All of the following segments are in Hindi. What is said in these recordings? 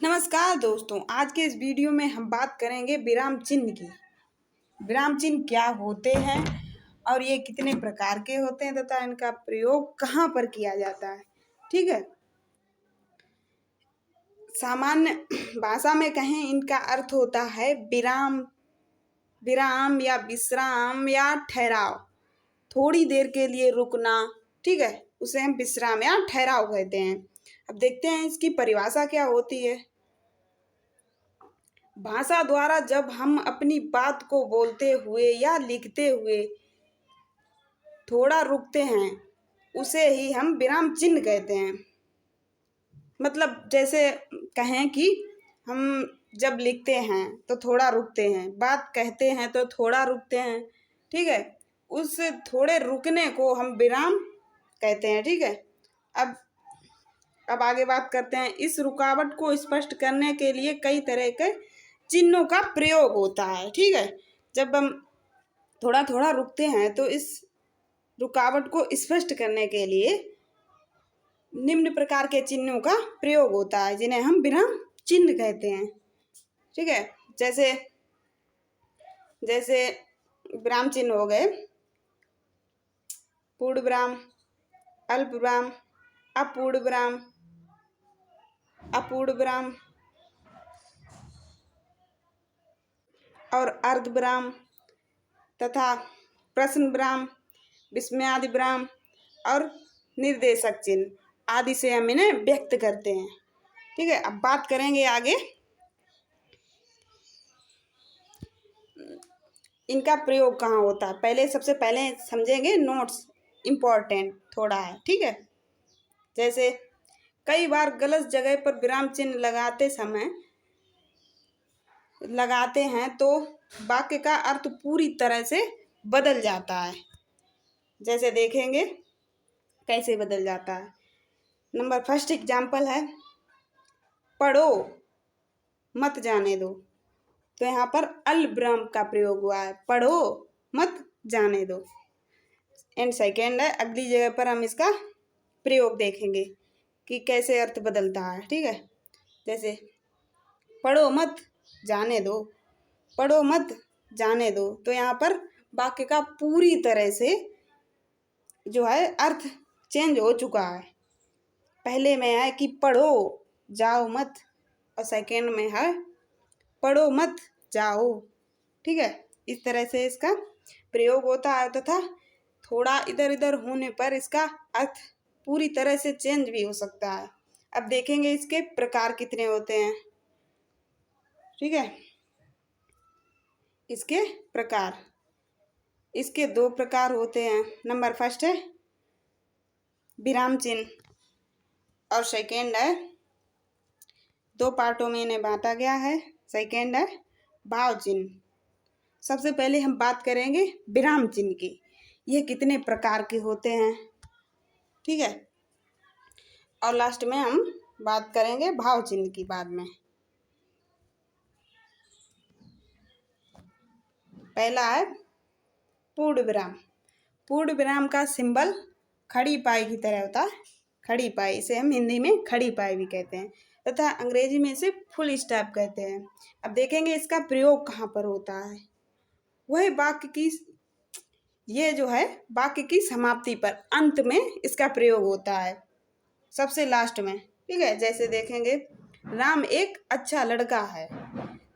नमस्कार दोस्तों, आज के इस वीडियो में हम बात करेंगे विराम चिन्ह की। विराम चिन्ह क्या होते हैं और ये कितने प्रकार के होते हैं तथा इनका प्रयोग कहाँ पर किया जाता है। ठीक है, सामान्य भाषा में कहें इनका अर्थ होता है विराम, विराम या विश्राम या ठहराव, थोड़ी देर के लिए रुकना। ठीक है, उसे हम विश्राम या ठहराव कहते हैं। अब देखते हैं इसकी परिभाषा क्या होती है। भाषा द्वारा जब हम अपनी बात को बोलते हुए या लिखते हुए थोड़ा रुकते हैं उसे ही हम विराम चिन्ह कहते हैं। मतलब जैसे कहें कि हम जब लिखते हैं तो थोड़ा रुकते हैं, बात कहते हैं तो थोड़ा रुकते हैं। ठीक है, उस थोड़े रुकने को हम विराम कहते हैं। ठीक है, अब आगे बात करते हैं। इस रुकावट को स्पष्ट करने के लिए कई तरह के चिन्हों का प्रयोग होता है। ठीक है, जब हम थोड़ा थोड़ा रुकते हैं तो इस रुकावट को स्पष्ट करने के लिए निम्न प्रकार के चिन्हों का प्रयोग होता है जिन्हें हम विराम चिन्ह कहते हैं। ठीक है, जैसे जैसे विराम चिन्ह हो गए पूर्ण विराम, अल्प विराम, अपूर्ण विराम, अपूर्ण विराम और अर्ध विराम तथा प्रश्न विराम, विस्मयादि विराम और निर्देशक चिन्ह आदि से हम इन्हें व्यक्त करते हैं। ठीक है, अब बात करेंगे आगे इनका प्रयोग कहाँ होता है। सबसे पहले समझेंगे, नोट्स इम्पोर्टेंट थोड़ा है। ठीक है, जैसे कई बार गलत जगह पर विराम चिन्ह लगाते हैं तो वाक्य का अर्थ पूरी तरह से बदल जाता है। जैसे देखेंगे कैसे बदल जाता है। नंबर फर्स्ट एग्जाम्पल है, पढ़ो मत जाने दो। तो यहाँ पर अल विराम का प्रयोग हुआ है, पढ़ो मत जाने दो। एंड सेकेंड है, अगली जगह पर हम इसका प्रयोग देखेंगे कि कैसे अर्थ बदलता है। ठीक है, जैसे पढ़ो मत जाने दो, पढ़ो मत जाने दो। तो यहाँ पर वाक्य का पूरी तरह से जो है अर्थ चेंज हो चुका है। पहले में है कि पढ़ो जाओ मत और सेकेंड में है पढ़ो मत जाओ। ठीक है, इस तरह से इसका प्रयोग होता है तथा थोड़ा इधर उधर होने पर इसका अर्थ पूरी तरह से चेंज भी हो सकता है। अब देखेंगे इसके प्रकार कितने होते हैं। ठीक है, इसके प्रकार, इसके दो प्रकार होते हैं। नंबर फर्स्ट है विराम चिन्ह और सेकेंड है, दो पार्टों में इन्हें बांटा गया है। सेकेंड है भाव चिन्ह। सबसे पहले हम बात करेंगे विराम चिन्ह की, ये कितने प्रकार के होते हैं। ठीक है, और लास्ट में हम बात करेंगे भाव चिन्ह की बाद में। पहला है पूर्ण विराम। पूर्ण विराम का सिंबल खड़ी पाई की तरह होता है, खड़ी पाई, इसे हम हिंदी में खड़ी पाई भी कहते हैं तथा अंग्रेजी में इसे फुल स्टॉप कहते हैं। अब देखेंगे इसका प्रयोग कहाँ पर होता है। वह वाक्य की समाप्ति पर, अंत में इसका प्रयोग होता है, सबसे लास्ट में। ठीक है, जैसे देखेंगे राम एक अच्छा लड़का है,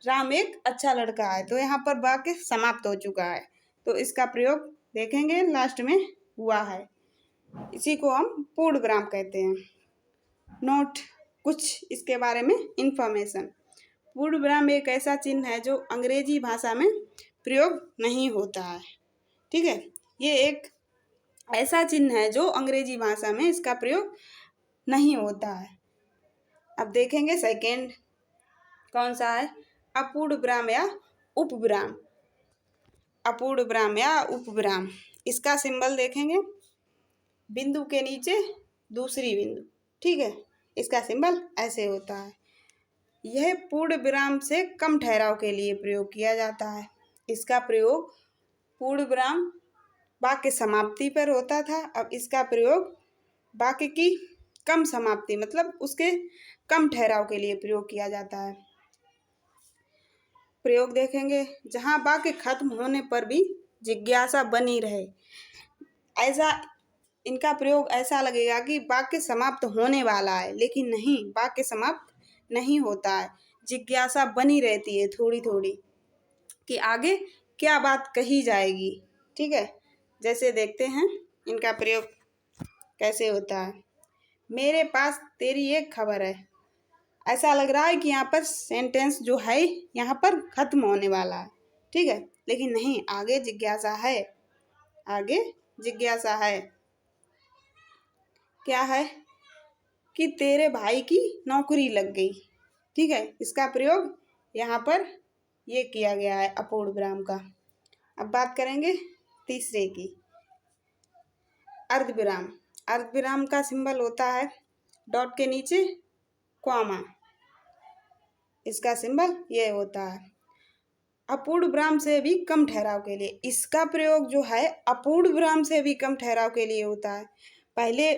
राम एक अच्छा लड़का है। तो यहाँ पर वाक्य समाप्त हो चुका है तो इसका प्रयोग देखेंगे लास्ट में हुआ है, इसी को हम पूर्ण विराम कहते हैं। नोट कुछ इसके बारे में इंफॉर्मेशन। पूर्ण विराम एक ऐसा चिन्ह है जो अंग्रेजी भाषा में प्रयोग नहीं होता है। ठीक है, ये एक ऐसा चिन्ह है जो अंग्रेजी भाषा में इसका प्रयोग नहीं होता है। अब देखेंगे सेकेंड कौन सा है, अपूर्ण विराम या उपविराम। अपूर्ण विराम या उपविराम, इसका सिंबल देखेंगे बिंदु के नीचे दूसरी बिंदु। ठीक है, इसका सिंबल ऐसे होता है। यह पूर्ण विराम से कम ठहराव के लिए प्रयोग किया जाता है। इसका प्रयोग पूर्ण विराम वाक्य समाप्ति पर होता था, अब इसका प्रयोग वाक्य की कम समाप्ति, मतलब उसके कम ठहराव के लिए प्रयोग किया जाता है। प्रयोग देखेंगे, जहाँ वाक्य खत्म होने पर भी जिज्ञासा बनी रहे, ऐसा इनका प्रयोग ऐसा लगेगा कि वाक्य समाप्त होने वाला है, लेकिन नहीं, वाक्य समाप्त नहीं होता है, जिज्ञासा बनी रहती है थोड़ी थोड़ी कि आगे क्या बात कही जाएगी। ठीक है, जैसे देखते हैं इनका प्रयोग कैसे होता है। मेरे पास तेरी एक खबर है। ऐसा लग रहा है कि यहाँ पर सेंटेंस जो है यहाँ पर खत्म होने वाला है। ठीक है, लेकिन नहीं, आगे जिज्ञासा है, आगे जिज्ञासा है। क्या है कि तेरे भाई की नौकरी लग गई। ठीक है, इसका प्रयोग यहाँ पर ये किया गया है अपूर्ण विराम का। अब बात करेंगे तीसरे की, अर्धविराम। अर्धविराम का सिंबल होता है डॉट के नीचे कॉमा, इसका सिंबल ये होता है। अपूर्ण विराम से भी कम ठहराव के लिए, इसका प्रयोग जो है अपूर्ण विराम से भी कम ठहराव के लिए होता है। पहले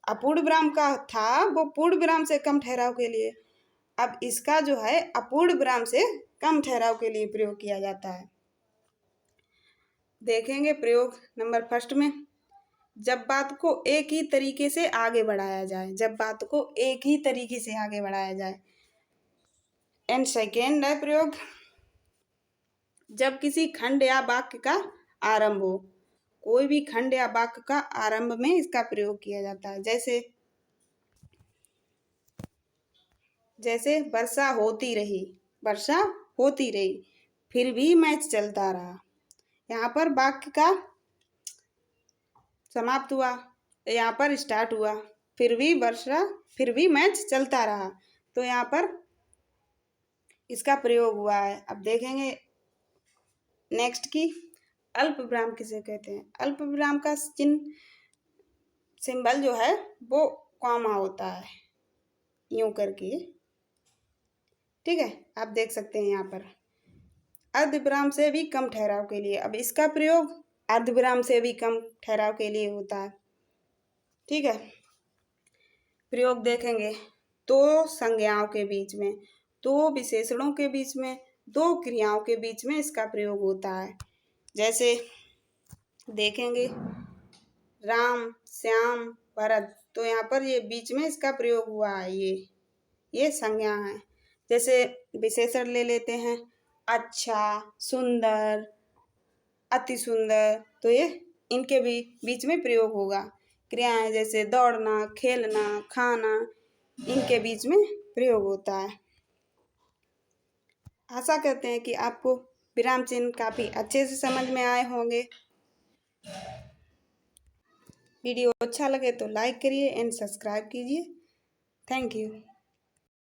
अपूर्ण विराम का था वो पूर्ण विराम से कम ठहराव के लिए, अब इसका जो है अपूर्ण विराम से कम ठहराव के लिए प्रयोग किया जाता है। देखेंगे प्रयोग नंबर फर्स्ट में, जब बात को एक ही तरीके से आगे बढ़ाया जाए, जब बात को एक ही तरीके से आगे बढ़ाया जाए। एंड सेकेंड है प्रयोग, जब किसी खंड या वाक्य का आरंभ हो, कोई भी खंड या वाक्य का आरंभ में इसका प्रयोग किया जाता है। जैसे वर्षा होती रही, वर्षा होती रही, फिर भी मैच चलता रहा। यहाँ पर वाक्य का समाप्त हुआ, यहाँ पर स्टार्ट हुआ, फिर भी मैच चलता रहा, तो यहाँ पर इसका प्रयोग हुआ है। अब देखेंगे नेक्स्ट की, अल्प विराम किसे कहते हैं। अल्प विराम का चिन्ह सिंबल जो है वो कॉमा होता है, यूं करके। ठीक है, आप देख सकते हैं यहाँ पर अर्धविराम से भी कम ठहराव के लिए। अब इसका प्रयोग अर्धविराम से भी कम ठहराव के लिए होता है। ठीक है, प्रयोग देखेंगे, दो संज्ञाओं के बीच में, दो विशेषणों के बीच में, दो क्रियाओं के बीच में इसका प्रयोग होता है। जैसे देखेंगे राम, श्याम, भरत, तो यहाँ पर ये बीच में इसका प्रयोग हुआ है, ये संज्ञा है। जैसे विशेषण ले लेते हैं, अच्छा, सुंदर, अति सुंदर, तो ये इनके भी बीच में प्रयोग होगा। क्रियाएं जैसे दौड़ना, खेलना, खाना, इनके बीच में प्रयोग होता है। आशा करते हैं कि आपको विराम चिन्ह काफ़ी अच्छे से समझ में आए होंगे। वीडियो अच्छा लगे तो लाइक करिए एंड सब्सक्राइब कीजिए। Thank you.